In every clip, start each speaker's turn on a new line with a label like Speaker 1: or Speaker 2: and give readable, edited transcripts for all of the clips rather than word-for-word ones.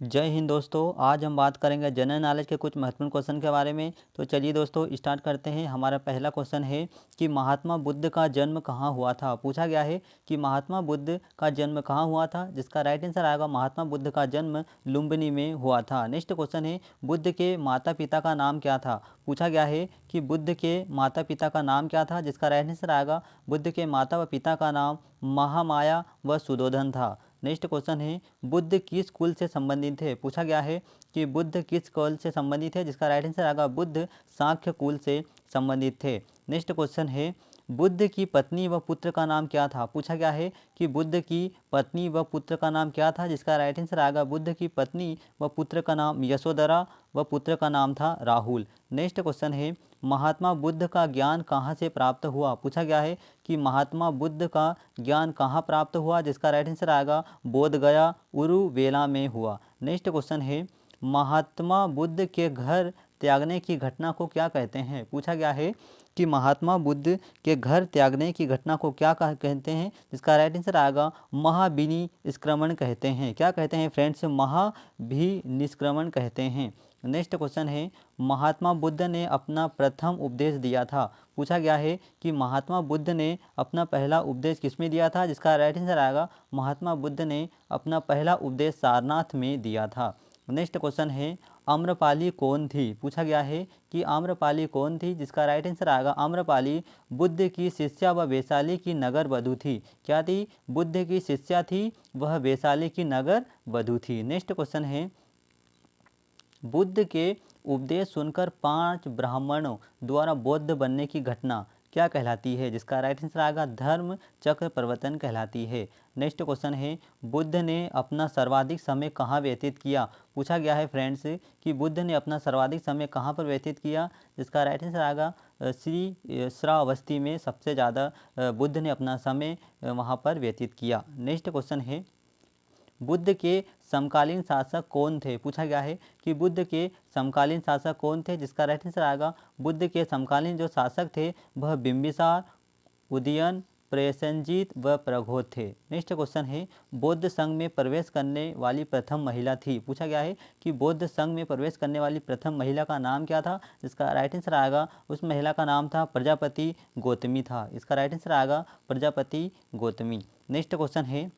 Speaker 1: जय हिंद दोस्तों। आज हम बात करेंगे जनरल नॉलेज के कुछ महत्वपूर्ण क्वेश्चन के बारे में। तो चलिए दोस्तों स्टार्ट करते हैं। हमारा पहला क्वेश्चन है कि महात्मा बुद्ध का जन्म कहाँ हुआ था। पूछा गया है कि महात्मा बुद्ध का जन्म कहाँ हुआ था, जिसका राइट आंसर आएगा महात्मा बुद्ध का जन्म लुम्बिनी में हुआ था। नेक्स्ट क्वेश्चन है बुद्ध के माता पिता का नाम क्या था। पूछा गया है कि बुद्ध के माता पिता का नाम क्या था, जिसका राइट आंसर आएगा बुद्ध के माता व पिता का नाम महामाया व सुदोधन था। नेक्स्ट क्वेश्चन है बुद्ध किस कुल से संबंधित है। पूछा गया है कि बुद्ध किस कुल से संबंधित है, जिसका राइट आंसर आएगा बुद्ध सांख्य कुल से संबंधित थे। नेक्स्ट क्वेश्चन है बुद्ध की पत्नी व पुत्र का नाम क्या था। पूछा गया है कि बुद्ध की पत्नी व पुत्र का नाम क्या था, जिसका राइट आंसर आएगा बुद्ध की पत्नी व पुत्र का नाम यशोधरा व पुत्र का नाम था राहुल। नेक्स्ट क्वेश्चन है महात्मा बुद्ध का ज्ञान कहाँ से प्राप्त हुआ। पूछा गया है कि महात्मा बुद्ध का ज्ञान कहाँ प्राप्त हुआ, जिसका राइट आंसर आएगा बोध गया उरुवेला में हुआ। नेक्स्ट क्वेश्चन है महात्मा बुद्ध के घर त्यागने की घटना को क्या कहते हैं। पूछा गया है कि महात्मा बुद्ध के घर त्यागने की घटना को क्या कहते हैं, जिसका राइट आंसर आएगा महाविनिष्क्रमण कहते हैं। क्या कहते हैं फ्रेंड्स, महाभिनिष्क्रमण कहते हैं। नेक्स्ट क्वेश्चन है महात्मा बुद्ध ने अपना प्रथम उपदेश दिया था। पूछा गया है कि महात्मा बुद्ध ने अपना पहला उपदेश किसमें दिया था, जिसका राइट आंसर आएगा महात्मा बुद्ध ने अपना पहला उपदेश सारनाथ में दिया था। नेक्स्ट क्वेश्चन है आम्रपाली कौन थी। पूछा गया है कि आम्रपाली कौन थी, जिसका राइट आंसर आएगा आम्रपाली बुद्ध की शिष्या व वैशाली की नगर वधू थी। क्या थी, बुद्ध की शिष्या थी, वह वैशाली की नगर वधू थी। नेक्स्ट क्वेश्चन है बुद्ध के उपदेश सुनकर 5 ब्राह्मणों द्वारा बौद्ध बनने की घटना क्या कहलाती है, जिसका राइट आंसर आएगा धर्म चक्र प्रवर्तन कहलाती है। नेक्स्ट क्वेश्चन है बुद्ध ने अपना सर्वाधिक समय कहाँ व्यतीत किया। पूछा गया है फ्रेंड्स कि बुद्ध ने अपना सर्वाधिक समय कहाँ पर व्यतीत किया, जिसका राइट आंसर आएगा श्री श्रावस्ती में सबसे ज़्यादा बुद्ध ने अपना समय वहाँ पर व्यतीत किया। नेक्स्ट क्वेश्चन है बुद्ध के समकालीन शासक कौन थे। पूछा गया है कि बुद्ध के समकालीन शासक कौन थे, जिसका राइट आंसर आएगा बुद्ध के समकालीन जो शासक थे वह बिंबिसार, उदयन, प्रसेनजीत व प्रघोत थे। नेक्स्ट क्वेश्चन है बौद्ध संघ में प्रवेश करने वाली प्रथम महिला थी। पूछा गया है कि बौद्ध संघ में प्रवेश करने वाली प्रथम महिला का नाम क्या था, जिसका राइट आंसर आएगा उस महिला का नाम था प्रजापति गौतमी था। इसका राइट आंसर आएगा प्रजापति गौतमी। नेक्स्ट क्वेश्चन है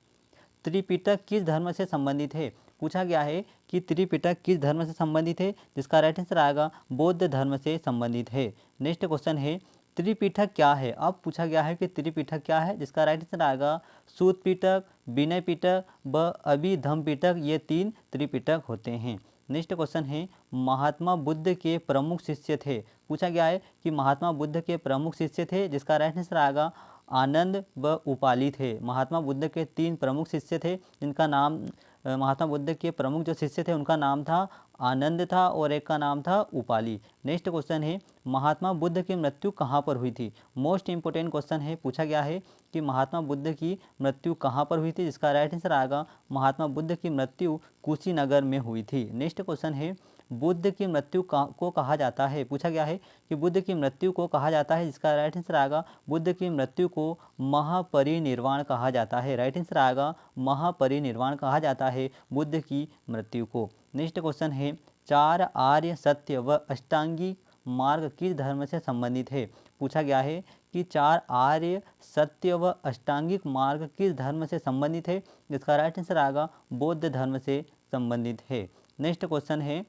Speaker 1: त्रिपिटक किस धर्म से संबंधित है। पूछा गया है कि त्रिपिटक किस धर्म से संबंधित है, जिसका राइट आंसर आएगा बौद्ध धर्म से संबंधित है। नेक्स्ट क्वेश्चन है त्रिपिटक क्या है। अब पूछा गया है कि त्रिपिटक क्या है, जिसका राइट आंसर आएगा सूत पिटक, विनय पिटक व अभिधम्म पिटक, ये 3 त्रिपिटक होते हैं। नेक्स्ट क्वेश्चन है महात्मा बुद्ध के प्रमुख शिष्य थे। पूछा गया है कि महात्मा बुद्ध के प्रमुख शिष्य थे, जिसका राइट आंसर आएगा आनंद व उपाली थे। महात्मा बुद्ध के 3 प्रमुख शिष्य थे, जिनका नाम महात्मा बुद्ध के प्रमुख जो शिष्य थे उनका नाम था आनंद था और एक का नाम था उपाली। नेक्स्ट क्वेश्चन है महात्मा बुद्ध की मृत्यु कहाँ पर हुई थी। मोस्ट इंपोर्टेंट क्वेश्चन है। पूछा गया है कि महात्मा बुद्ध की मृत्यु कहाँ पर हुई थी, जिसका राइट आंसर आएगा महात्मा बुद्ध की मृत्यु कुशीनगर में हुई थी। नेक्स्ट क्वेश्चन है बुद्ध की मृत्यु को कहा जाता है। पूछा गया है कि बुद्ध की मृत्यु को कहा जाता है, जिसका राइट आंसर आएगा बुद्ध की मृत्यु को महापरिनिर्वाण कहा जाता है। राइट आंसर आएगा महापरिनिर्वाण कहा जाता है बुद्ध की मृत्यु को। नेक्स्ट क्वेश्चन है 4 आर्य सत्य व अष्टांगिक मार्ग किस धर्म से संबंधित है। पूछा गया है कि 4 आर्य सत्य व अष्टांगिक मार्ग किस धर्म से संबंधित है, जिसका राइट आंसर आएगा बौद्ध धर्म से संबंधित है। नेक्स्ट क्वेश्चन है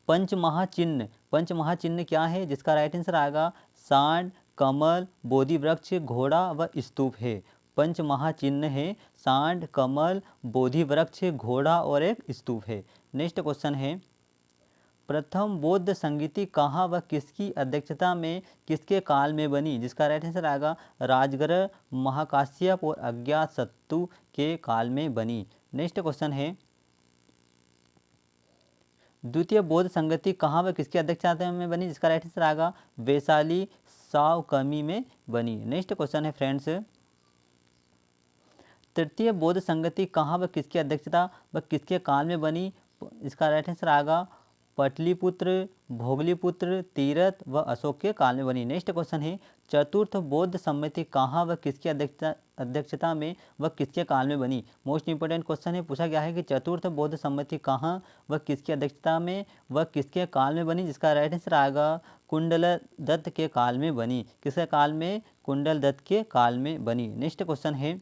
Speaker 1: पंचमहाचिन्ह। पंचमहाचिन्ह क्या है, जिसका राइट आंसर आएगा सांड, कमल, बोधि वृक्ष, घोड़ा व स्तूप है। पंचमहाचिन्ह है सांड, कमल, बोधि वृक्ष, घोड़ा और एक स्तूप है। नेक्स्ट क्वेश्चन है प्रथम बौद्ध संगीति कहाँ व किसकी अध्यक्षता में किसके काल में बनी, जिसका राइट आंसर आएगा राजगृह, महाकाश्यप और अज्ञातशत्रु के काल में बनी। नेक्स्ट क्वेश्चन है द्वितीय बौद्ध संगति कहाँ व किसकी अध्यक्षता में बनी, जिसका राइट आंसर आएगा वैशाली सावकमी में बनी। नेक्स्ट क्वेश्चन है फ्रेंड्स तृतीय बौद्ध संगति कहाँ व किसकी अध्यक्षता व किसके काल में बनी, इसका राइट आंसर आएगा पटलिपुत्र, भोगलीपुत्र, तीरथ व अशोक के काल में बनी। नेक्स्ट क्वेश्चन है चतुर्थ बौद्ध सम्मति कहाँ व किसकी अध्यक्षता में व किसके काल में बनी। मोस्ट इंपोर्टेंट क्वेश्चन है, पूछा गया है कि चतुर्थ बौद्ध सम्मति कहाँ व किसकी अध्यक्षता में व किसके काल में बनी, जिसका राइट आंसर आएगा कुंडल दत्त के काल में बनी। किसके काल में? कुंडल दत्त के काल में बनी। नेक्स्ट क्वेश्चन है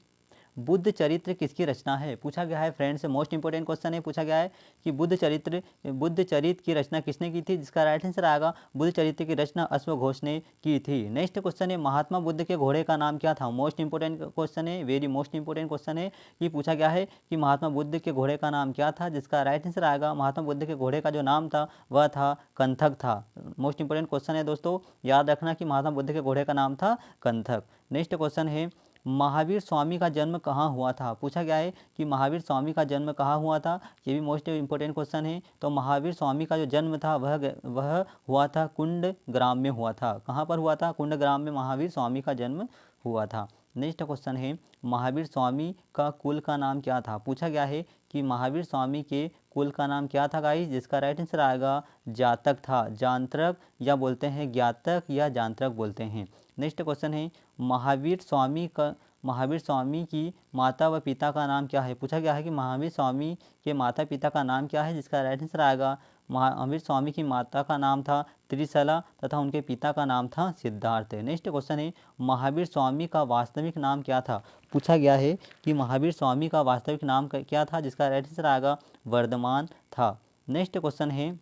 Speaker 1: बुद्ध चरित्र किसकी रचना है, पूछा गया है फ्रेंड्स। मोस्ट इंपोर्टेंट क्वेश्चन है, पूछा गया है कि बुद्ध चरित्र की रचना किसने की थी, जिसका राइट आंसर आएगा बुद्ध चरित्र की रचना अश्वघोष ने की थी। नेक्स्ट क्वेश्चन है महात्मा बुद्ध के घोड़े का नाम क्या था। मोस्ट इंपोर्टेंट क्वेश्चन है, वेरी मोस्ट इंपोर्टेंट क्वेश्चन है। ये पूछा गया है कि महात्मा बुद्ध के घोड़े का नाम क्या था, जिसका राइट आंसर आएगा महात्मा बुद्ध के घोड़े का जो नाम था वह था कंथक था। मोस्ट इंपोर्टेंट क्वेश्चन है दोस्तों, याद रखना कि महात्मा बुद्ध के घोड़े का नाम था कंथक। नेक्स्ट क्वेश्चन है महावीर स्वामी का जन्म कहाँ हुआ था, पूछा गया है कि महावीर स्वामी का जन्म कहाँ हुआ था। ये भी मोस्ट इंपोर्टेंट क्वेश्चन है। तो महावीर स्वामी का जो जन्म था वह हुआ था कुंड ग्राम में हुआ था। कहाँ पर हुआ था? कुंड ग्राम में महावीर स्वामी का जन्म हुआ था। नेक्स्ट क्वेश्चन है महावीर स्वामी का कुल का नाम क्या था, पूछा गया है कि महावीर स्वामी के कुल का नाम क्या था गाइस, जिसका राइट आंसर आएगा जातक था। जानत्रक या बोलते हैं ज्ञातक या जानत्रक बोलते हैं। नेक्स्ट क्वेश्चन है महावीर स्वामी की माता व पिता का नाम क्या है, पूछा गया है कि महावीर स्वामी के माता पिता का नाम क्या है, जिसका राइट आंसर आएगा महावीर स्वामी की माता का नाम था त्रिशला तथा उनके पिता का नाम था सिद्धार्थ। नेक्स्ट क्वेश्चन है महावीर स्वामी का वास्तविक नाम क्या था, पूछा गया है कि महावीर स्वामी का वास्तविक नाम क्या था, जिसका राइट आंसर आएगा वर्धमान था। नेक्स्ट क्वेश्चन है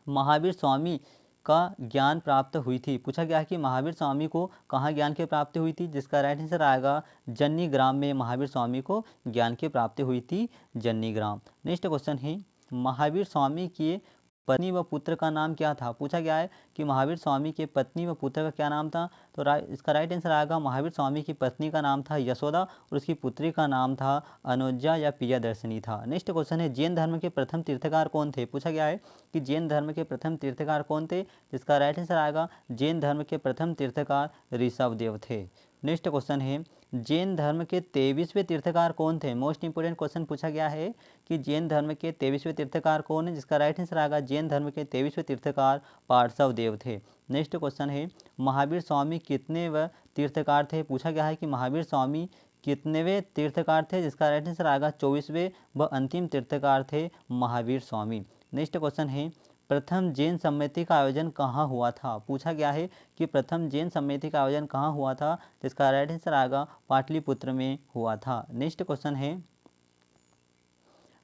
Speaker 1: महावीर स्वामी का ज्ञान प्राप्त हुई थी, पूछा गया है कि महावीर स्वामी को कहाँ ज्ञान की प्राप्ति हुई थी, जिसका राइट आंसर आएगा जन्नी ग्राम में महावीर स्वामी को ज्ञान की प्राप्ति हुई थी, जन्नी ग्राम। नेक्स्ट क्वेश्चन है महावीर स्वामी के पत्नी व पुत्र का नाम क्या था, पूछा गया है कि महावीर स्वामी के पत्नी व पुत्र का क्या नाम था। तो इसका राइट आंसर आएगा महावीर स्वामी की पत्नी का नाम था यशोदा और उसकी पुत्री का नाम था अनुजा या प्रियदर्शनी था। नेक्स्ट क्वेश्चन है जैन धर्म के प्रथम तीर्थकार कौन थे, पूछा गया है कि जैन धर्म के प्रथम तीर्थकार कौन थे, जिसका राइट आंसर आएगा जैन धर्म के प्रथम तीर्थकार ऋषभदेव थे। नेक्स्ट क्वेश्चन है जैन धर्म के 23वें तीर्थकार कौन थे। मोस्ट इंपोर्टेंट क्वेश्चन पूछा गया है कि जैन धर्म के 23वें तीर्थकार कौन है, जिसका राइट आंसर आएगा जैन धर्म के 23वें तीर्थकार पार्श्व देव थे। नेक्स्ट क्वेश्चन है महावीर स्वामी कितने व तीर्थकार थे, पूछा गया है कि महावीर स्वामी कितनेवें तीर्थकार थे, जिसका राइट आंसर आएगा 24वें व अंतिम तीर्थकार थे महावीर स्वामी। नेक्स्ट क्वेश्चन है प्रथम जैन सम्मेलन का आयोजन कहाँ हुआ था, पूछा गया है कि प्रथम जैन सम्मेलन का आयोजन कहाँ हुआ था, जिसका राइट आंसर आएगा पाटलिपुत्र में हुआ था। नेक्स्ट क्वेश्चन है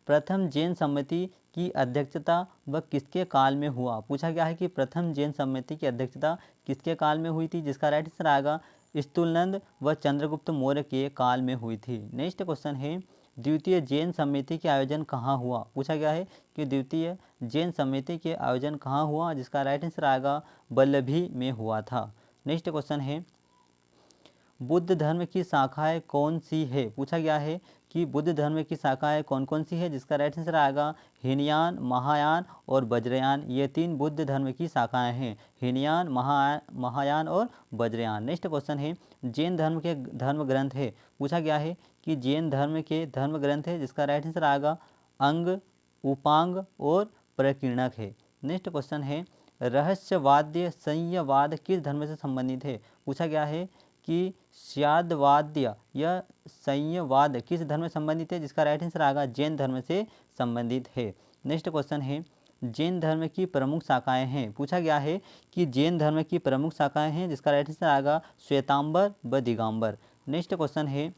Speaker 1: प्रथम जैन सम्मति की अध्यक्षता व किसके काल में हुआ, पूछा गया है कि प्रथम जैन सम्मति की अध्यक्षता किसके काल में हुई थी, जिसका राइट आंसर आएगा स्तुलनंद व चंद्रगुप्त मौर्य के काल में हुई थी। नेक्स्ट क्वेश्चन है द्वितीय जैन सम्मेलन के आयोजन कहाँ हुआ, पूछा गया है कि द्वितीय जैन सम्मेलन के आयोजन कहाँ हुआ, जिसका राइट आंसर आएगा वल्लभी में हुआ था। नेक्स्ट क्वेश्चन है बुद्ध धर्म की शाखाएं कौन सी है, पूछा गया है कि बुद्ध धर्म की शाखाएं कौन कौन सी है, जिसका राइट आंसर आएगा हीनयान, महायान और वज्रयान। ये 3 बुद्ध धर्म की शाखाएं हैं, हीनयान, महायान और वज्रयान। नेक्स्ट क्वेश्चन है जैन धर्म के धर्म ग्रंथ है, पूछा गया है कि जैन धर्म के धर्म ग्रंथ है, जिसका राइट आंसर आएगा अंग, उपांग और प्रकीर्णक है। नेक्स्ट क्वेश्चन है रहस्यवाद्य संयवाद किस धर्म से संबंधित है, पूछा गया है कि श्यादवाद्य या संयवाद किस धर्म से संबंधित है, जिसका राइट आंसर आएगा जैन धर्म से संबंधित है। नेक्स्ट क्वेश्चन है जैन धर्म की प्रमुख शाखाएं हैं, पूछा गया है कि जैन धर्म की प्रमुख शाखाएं हैं, जिसका राइट आंसर आएगा श्वेतांबर व दिगंबर। नेक्स्ट क्वेश्चन है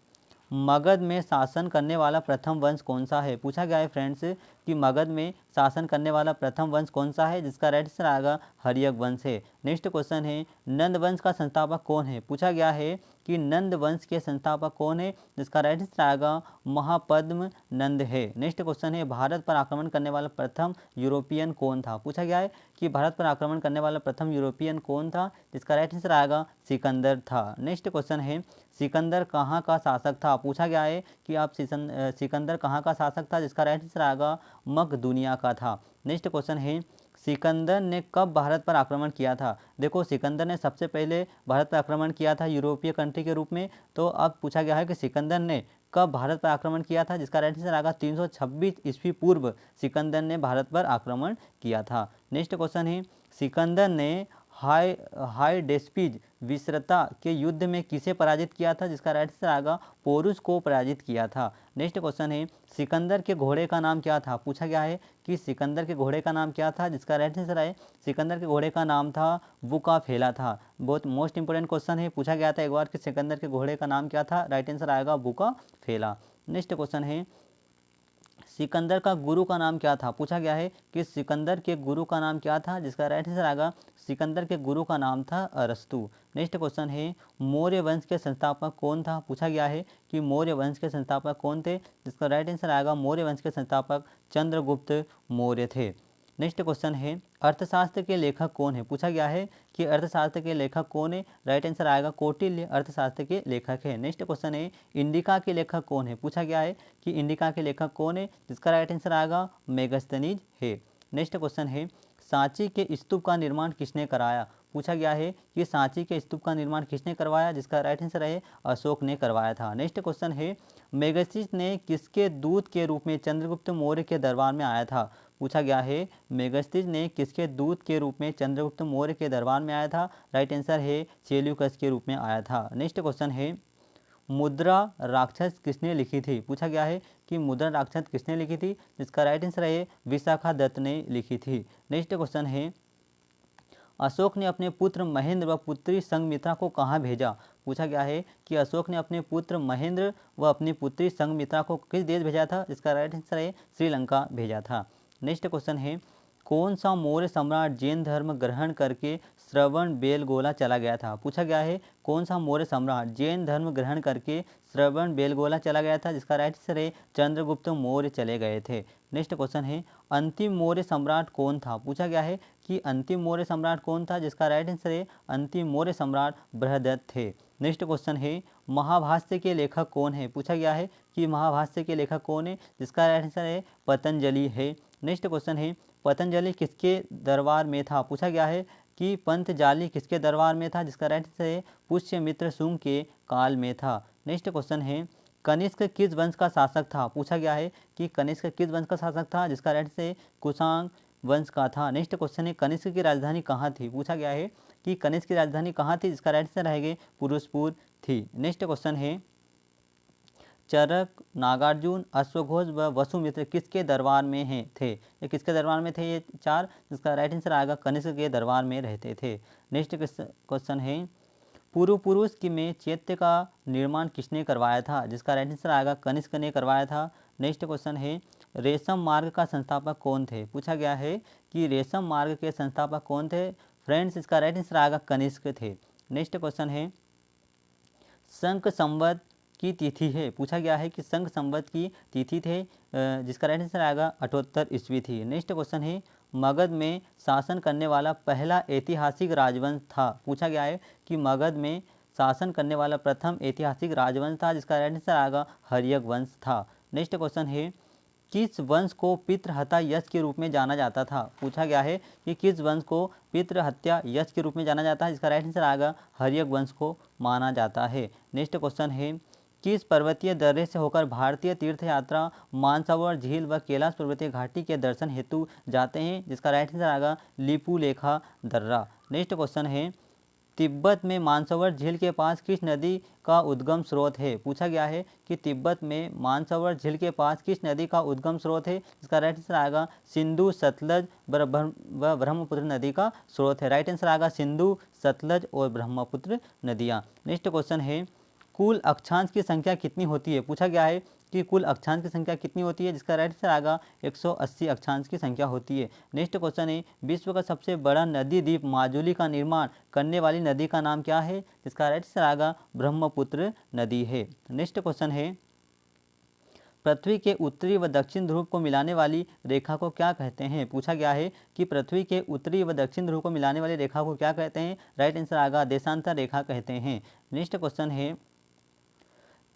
Speaker 1: मगध में शासन करने वाला प्रथम वंश कौन सा है, पूछा गया है फ्रेंड्स कि मगध में शासन करने वाला प्रथम वंश कौन सा है, जिसका राइट आंसर आएगा हर्यक वंश है। नेक्स्ट क्वेश्चन है नंद वंश का संस्थापक कौन है, पूछा गया है कि नंद वंश के संस्थापक कौन है, जिसका राइट आंसर आएगा महापद्म नंद है। नेक्स्ट क्वेश्चन है भारत पर आक्रमण करने वाला प्रथम यूरोपियन कौन था, पूछा गया है कि भारत पर आक्रमण करने वाला प्रथम यूरोपियन कौन था, जिसका राइट आंसर आएगा सिकंदर था। नेक्स्ट क्वेश्चन है सिकंदर कहाँ का शासक था, पूछा गया है कि आप सिकंदर कहाँ का शासक था, जिसका राइट आंसर आएगा मकदूनिया का था। नेक्स्ट क्वेश्चन है सिकंदर ने कब भारत पर आक्रमण किया था। देखो सिकंदर ने सबसे पहले भारत पर आक्रमण किया था यूरोपीय कंट्री के रूप में। तो अब पूछा गया है कि सिकंदर ने कब भारत पर आक्रमण किया था, जिसका राइट आंसर आएगा 326 ईस्वी पूर्व सिकंदर ने भारत पर आक्रमण किया था। नेक्स्ट क्वेश्चन है, सिकंदर ने हाइडेस्पिज विसरता के युद्ध में किसे पराजित किया था, जिसका राइट आंसर आएगा पोरुस को पराजित किया था। नेक्स्ट क्वेश्चन है, सिकंदर के घोड़े का नाम क्या था, पूछा गया है कि सिकंदर के घोड़े का नाम क्या था, जिसका राइट आंसर है सिकंदर के घोड़े का नाम था बुकाफेला था। बहुत मोस्ट इंपोर्टेंट क्वेश्चन है, पूछा गया था एक बार कि सिकंदर के घोड़े का नाम क्या था, राइट आंसर आएगा बुकाफेला। नेक्स्ट क्वेश्चन है, सिकंदर का गुरु का नाम क्या था, पूछा गया है कि सिकंदर के गुरु का नाम क्या था, जिसका राइट आंसर आएगा सिकंदर के गुरु का नाम था अरस्तु। नेक्स्ट क्वेश्चन है, मौर्य वंश के संस्थापक कौन था, पूछा गया है कि मौर्य वंश के संस्थापक कौन थे, जिसका राइट आंसर आएगा मौर्य वंश के संस्थापक चंद्रगुप्त मौर्य थे। नेक्स्ट क्वेश्चन है, अर्थशास्त्र के लेखक कौन है, पूछा गया है कि अर्थशास्त्र के लेखक कौन है, राइट आंसर आएगा कौटिल्य अर्थशास्त्र के लेखक है। नेक्स्ट क्वेश्चन है, इंडिका के लेखक कौन है, पूछा गया है कि इंडिका के लेखक कौन है, जिसका राइट आंसर आएगा मेगस्थनीज है। नेक्स्ट क्वेश्चन है, सांची के स्तूप का निर्माण किसने कराया, पूछा गया है कि सांची के स्तूप का निर्माण किसने करवाया, जिसका राइट आंसर है अशोक ने करवाया था। नेक्स्ट क्वेश्चन है, मेगस्थनीज ने किसके दूत के रूप में चंद्रगुप्त मौर्य के दरबार में आया था, पूछा गया है मेगस्थनीज ने किसके दूत के रूप में चंद्रगुप्त मौर्य के दरबार में आया था, राइट आंसर है सेल्यूकस के रूप में आया था। नेक्स्ट क्वेश्चन है, मुद्रा राक्षस किसने लिखी थी, पूछा गया है कि मुद्रा राक्षस किसने लिखी थी, जिसका राइट आंसर है विशाखा दत्त ने लिखी थी। नेक्स्ट क्वेश्चन है, अशोक ने अपने पुत्र महेंद्र व पुत्री संघमित्रा को कहाँ भेजा, पूछा गया है कि अशोक ने अपने पुत्र महेंद्र व अपनी पुत्री संघमित्रा को किस देश भेजा था, जिसका राइट आंसर है श्रीलंका भेजा था। नेक्स्ट क्वेश्चन है, कौन सा मौर्य सम्राट जैन धर्म ग्रहण करके श्रवण बेलगोला चला गया था, पूछा गया है कौन सा मौर्य सम्राट जैन धर्म ग्रहण करके श्रवण बेलगोला चला गया था, जिसका राइट आंसर है चंद्रगुप्त मौर्य चले गए थे। नेक्स्ट क्वेश्चन है, अंतिम मौर्य सम्राट कौन था, पूछा गया है कि अंतिम मौर्य सम्राट कौन था, जिसका राइट आंसर है अंतिम मौर्य सम्राट बृहदत्त थे। नेक्स्ट क्वेश्चन है, महाभाष्य के लेखक कौन है, पूछा गया है कि महाभाष्य के लेखक कौन है, जिसका राइट आंसर है पतंजलि है। नेक्स्ट क्वेश्चन है, पतंजलि किसके दरबार में था, पूछा गया है कि पंतजाली किसके दरबार में था, जिसका राइट आंसर है पुष्यमित्र शुंग के काल में था। नेक्स्ट क्वेश्चन है, कनिष्क किस वंश का शासक था, पूछा गया है कि कनिष्क किस वंश का शासक था, जिसका राइट आंसर है कुषाण वंश का था। नेक्स्ट क्वेश्चन है, कनिष्क की राजधानी कहाँ थी, पूछा गया है कि कनिष्क की राजधानी कहाँ थी, जिसका राइट आंसर रहेगा पुरुषपुर थी। नेक्स्ट क्वेश्चन है, चरक, नागार्जुन, अश्वघोष व वसुमित्र किसके दरबार में हैं थे, ये किसके दरबार में थे ये चार, जिसका राइट आंसर आएगा कनिष्क के दरबार में रहते थे। नेक्स्ट क्वेश्चन है, पूर्व पुरुष की में चैत्य का निर्माण किसने करवाया था, जिसका राइट आंसर आएगा कनिष्क ने करवाया था। नेक्स्ट क्वेश्चन है, रेशम मार्ग का संस्थापक कौन थे, पूछा गया है कि रेशम मार्ग के संस्थापक कौन थे, फ्रेंड्स इसका राइट आंसर आएगा कनिष्क थे। नेक्स्ट क्वेश्चन है, शंख संवत की तिथि है, पूछा गया है कि शंख संवत की तिथि थे, जिसका राइट आंसर आएगा 78 ईस्वी थी। नेक्स्ट क्वेश्चन है, मगध में शासन करने वाला पहला ऐतिहासिक राजवंश था, पूछा गया है कि मगध में शासन करने वाला प्रथम ऐतिहासिक राजवंश था, जिसका राइट आंसर आएगा हर्यक वंश था। नेक्स्ट क्वेश्चन है, किस वंश को पितृहत्या यश के रूप में जाना जाता था, पूछा गया है कि किस वंश को पितृहत्या यश के रूप में जाना जाता है, इसका राइट आंसर आएगा हर्यक वंश को माना जाता है। नेक्स्ट क्वेश्चन है, किस पर्वतीय दर्रे से होकर भारतीय तीर्थ यात्रा मानसरोवर झील व कैलाश पर्वतीय घाटी के दर्शन हेतु जाते हैं, जिसका राइट आंसर आएगा लिपुलेखा दर्रा। नेक्स्ट क्वेश्चन है, तिब्बत में मानसरोवर झील के पास किस नदी का उद्गम स्रोत है, पूछा गया है कि तिब्बत में मानसरोवर झील के पास किस नदी का उद्गम स्रोत है, इसका राइट आंसर आएगा सिंधु सतलज व ब्रह्मपुत्र नदी का स्रोत है। राइट आंसर आएगा सिंधु सतलज और ब्रह्मपुत्र नदियाँ। नेक्स्ट क्वेश्चन है, कुल अक्षांश की संख्या कितनी होती है, पूछा गया है कि कुल अक्षांश की संख्या कितनी होती है, जिसका राइट आंसर आएगा 180 अक्षांश की संख्या होती है। नेक्स्ट क्वेश्चन है, विश्व का सबसे बड़ा नदी द्वीप माजुली का निर्माण करने वाली नदी का नाम क्या है, जिसका राइट आंसर आएगा ब्रह्मपुत्र नदी है। नेक्स्ट क्वेश्चन है, पृथ्वी के उत्तरी व दक्षिण ध्रुव को मिलाने वाली रेखा को क्या कहते हैं, पूछा गया है कि पृथ्वी के उत्तरी व दक्षिण ध्रुव को मिलाने वाली रेखा को क्या कहते हैं, राइट आंसर आएगा देशांतर रेखा कहते हैं। नेक्स्ट क्वेश्चन है,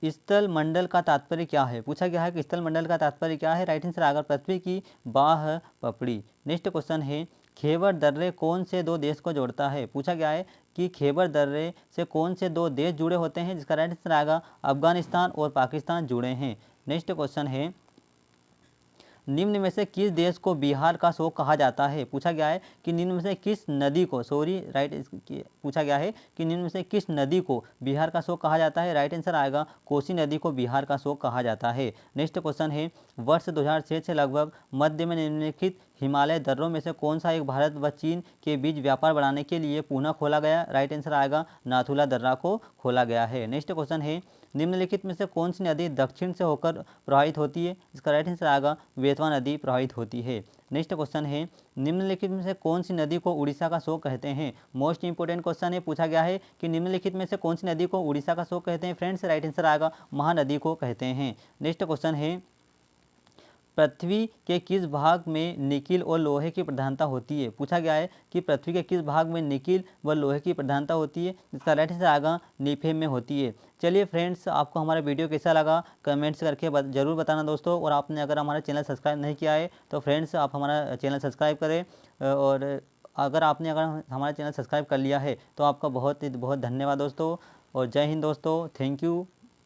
Speaker 1: स्थल मंडल का तात्पर्य क्या है, पूछा गया है कि स्थल मंडल का तात्पर्य क्या है, राइट आंसर आएगा पृथ्वी की बाह पपड़ी। नेक्स्ट क्वेश्चन है, खेवर दर्रे कौन से दो देश को जोड़ता है, पूछा गया है कि खैबर दर्रे से कौन से दो देश जुड़े होते हैं? जिसका राइट आंसर आएगा अफगानिस्तान और पाकिस्तान जुड़े हैं। नेक्स्ट क्वेश्चन है, निम्न में से किस देश को बिहार का शोक कहा जाता है? पूछा गया है कि निम्न में से किस नदी को, पूछा गया है कि निम्न में से किस नदी को बिहार का शोक कहा जाता है? राइट आंसर आएगा कोसी नदी को बिहार का शोक कहा जाता है। नेक्स्ट क्वेश्चन है, वर्ष 2006 से लगभग मध्य में निम्नलिखित हिमालय दर्रों में से कौन सा एक भारत व चीन के बीच व्यापार बढ़ाने के लिए पुनः खोला गया? राइट आंसर आएगा नाथुला दर्रा को खोला गया है। नेक्स्ट क्वेश्चन है, निम्नलिखित में से कौन सी नदी दक्षिण से होकर प्रवाहित होती है? इसका राइट आंसर आएगा बेतवा नदी प्रवाहित होती है। नेक्स्ट क्वेश्चन है, निम्नलिखित में से कौन सी नदी को उड़ीसा का शोक कहते हैं? मोस्ट इंपोर्टेंट क्वेश्चन है, पूछा गया है कि निम्नलिखित में से कौन सी नदी को उड़ीसा का शोक कहते हैं? फ्रेंड्स, राइट आंसर आएगा महानदी को कहते हैं। नेक्स्ट क्वेश्चन है, पृथ्वी के किस भाग में निकिल और लोहे की प्रधानता होती है? पूछा गया है कि पृथ्वी के किस भाग में निकिल व लोहे की प्रधानता होती है? इसका राइट आंसर आएगा नीफे में होती है। चलिए फ्रेंड्स, आपको हमारा वीडियो कैसा लगा कमेंट्स करके ज़रूर बताना दोस्तों। और आपने अगर हमारा चैनल सब्सक्राइब नहीं किया है तो फ्रेंड्स आप हमारा चैनल सब्सक्राइब करें। और अगर हमारा चैनल सब्सक्राइब कर लिया है तो आपका बहुत बहुत धन्यवाद दोस्तों। और जय हिंद दोस्तों, थैंक यू।